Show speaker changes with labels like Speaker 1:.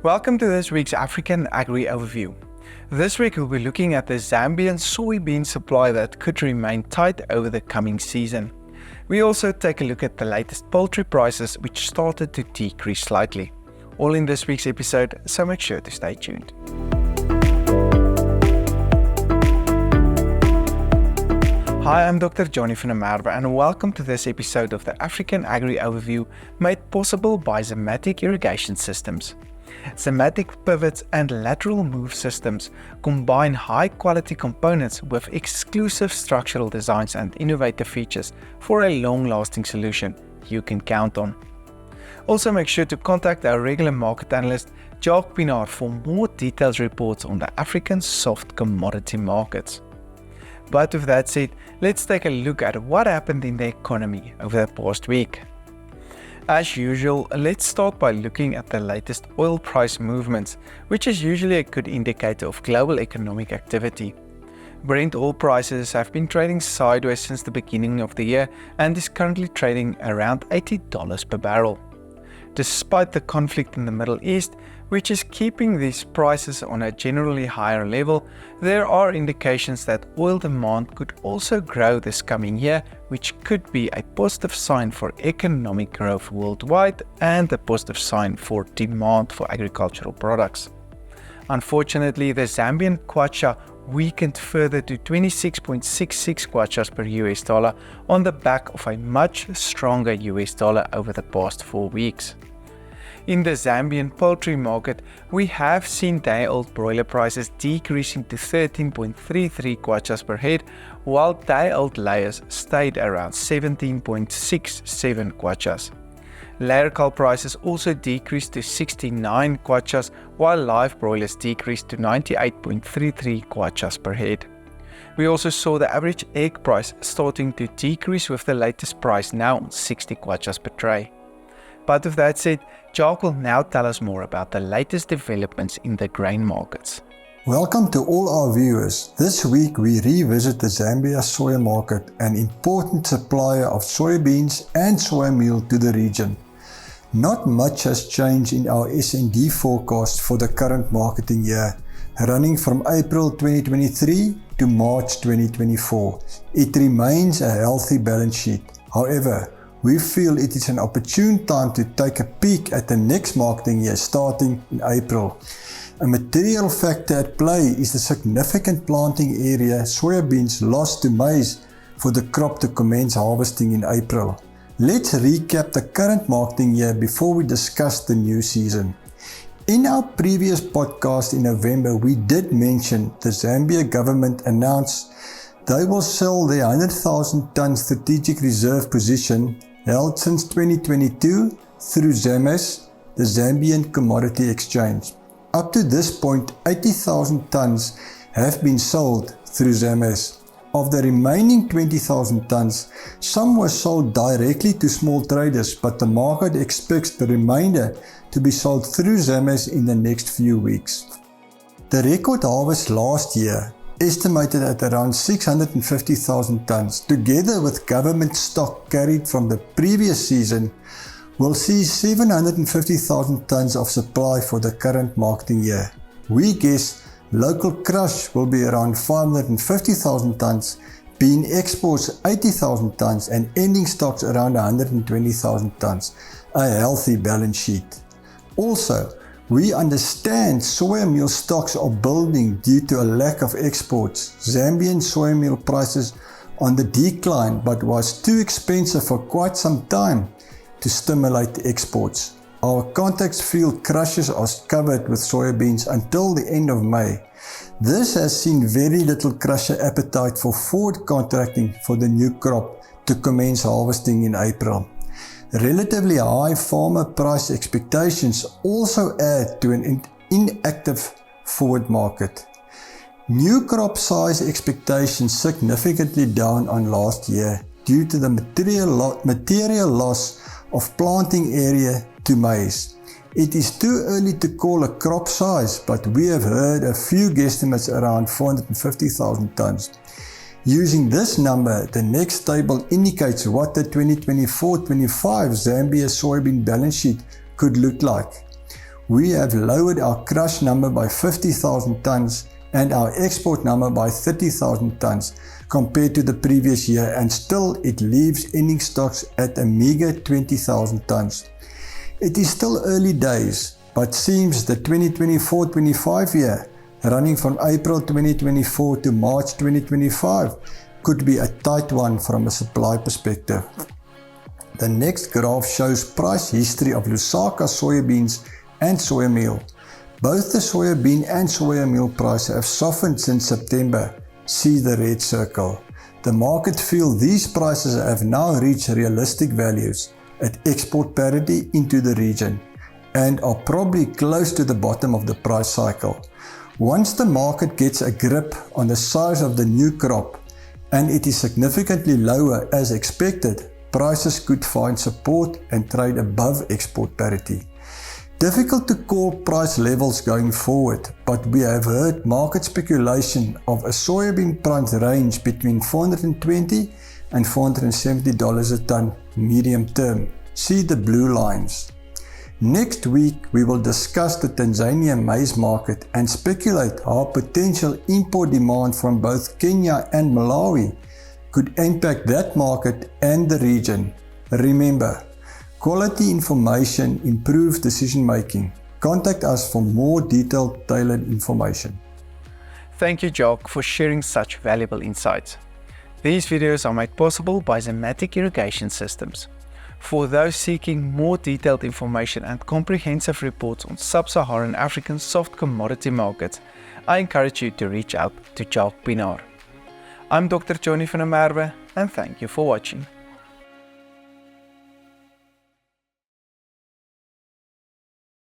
Speaker 1: Welcome to this week's African Agri Overview. This week we'll be looking at the Zambian soybean supply that could remain tight over the coming season. We also take a look at the latest poultry prices, which started to decrease slightly. All in this week's episode, so make sure to stay tuned. Hi, I'm Dr. Johnny van der Merwe and welcome to this episode of the African Agri Overview made possible by Zamatic Irrigation Systems. Zamatic pivots and lateral move systems combine high-quality components with exclusive structural designs and innovative features for a long-lasting solution you can count on. Also make sure to contact our regular market analyst, Jacques Pinard, for more detailed reports on the African soft commodity markets. But with that said, let's take a look at what happened in the economy over the past week. As usual, let's start by looking at the latest oil price movements, which is usually a good indicator of global economic activity. Brent oil prices have been trading sideways since the beginning of the year and is currently trading around $80 per barrel. Despite the conflict in the Middle East, which is keeping these prices on a generally higher level, there are indications that oil demand could also grow this coming year, which could be a positive sign for economic growth worldwide and a positive sign for demand for agricultural products. Unfortunately, the Zambian kwacha weakened further to 26.66 kwachas per US dollar on the back of a much stronger US dollar over the past 4 weeks. In the Zambian poultry market, we have seen day-old broiler prices decreasing to 13.33 kwachas per head, while day-old layers stayed around 17.67 kwachas. Layer cull prices also decreased to 69 kwachas, while live broilers decreased to 98.33 kwachas per head. We also saw the average egg price starting to decrease, with the latest price now on 60 kwachas per tray. But with that said, Jacques will now tell us more about the latest developments in the grain markets.
Speaker 2: Welcome to all our viewers. This week we revisit the Zambia soya market, an important supplier of soybeans and soya meal to the region. Not much has changed in our S&D forecast for the current marketing year, running from April 2023 to March 2024. It remains a healthy balance sheet. However, we feel it is an opportune time to take a peek at the next marketing year starting in April. A material factor at play is the significant planting area soybeans lost to maize for the crop to commence harvesting in April. Let's recap the current marketing year before we discuss the new season. In our previous podcast in November, we did mention the Zambia government announced they will sell their 100,000 ton strategic reserve position held since 2022 through ZAMES, the Zambian Commodity Exchange. Up to this point, 80,000 tons have been sold through ZAMES. Of the remaining 20,000 tons, some were sold directly to small traders, but the market expects the remainder to be sold through ZAMES in the next few weeks. The record harvest last year, estimated at around 650,000 tons, together with government stock carried from the previous season, will see 750,000 tons of supply for the current marketing year. We guess local crush will be around 550,000 tons, being exports 80,000 tons and ending stocks around 120,000 tons, a healthy balance sheet. Also, we understand soya meal stocks are building due to a lack of exports. Zambian soya meal prices on the decline, but was too expensive for quite some time to stimulate exports. Our contacts feel crushes are covered with soybeans until the end of May. This has seen very little crusher appetite for forward contracting for the new crop to commence harvesting in April. Relatively high farmer price expectations also add to an inactive forward market. New crop size expectations significantly down on last year due to the material loss of planting area to maize. It is too early to call a crop size, but we have heard a few guesstimates around 450,000 tons. Using this number, the next table indicates what the 2024-25 Zambia soybean balance sheet could look like. we have lowered our crush number by 50,000 tons and our export number by 30,000 tons compared to the previous year, and still it leaves ending stocks at a meager 20,000 tons. It is still early days, but seems the 2024-25 year, running from April 2024 to March 2025, could be a tight one from a supply perspective. The next graph shows price history of Lusaka soybeans and soya meal. Both the soybean and soya meal prices have softened since September. See the red circle. The market feel these prices have now reached realistic values at export parity into the region and are probably close to the bottom of the price cycle. Once the market gets a grip on the size of the new crop and it is significantly lower as expected, prices could find support and trade above export parity. Difficult to call price levels going forward, but we have heard market speculation of a soybean price range between $420 and $470 a ton medium term. See the blue lines. Next week we will discuss the Tanzania maize market and speculate how potential import demand from both Kenya and Malawi could impact that market and the region. Remember, quality information improves decision making. Contact us for more detailed, tailored information.
Speaker 1: Thank you, Jock, for sharing such valuable insights. These videos are made possible by Zamatic Irrigation Systems. For those seeking more detailed information and comprehensive reports on sub-Saharan African soft commodity markets, I encourage you to reach out to Jock Pinaar. I'm Dr. Johnny van der Merwe, and thank you for watching.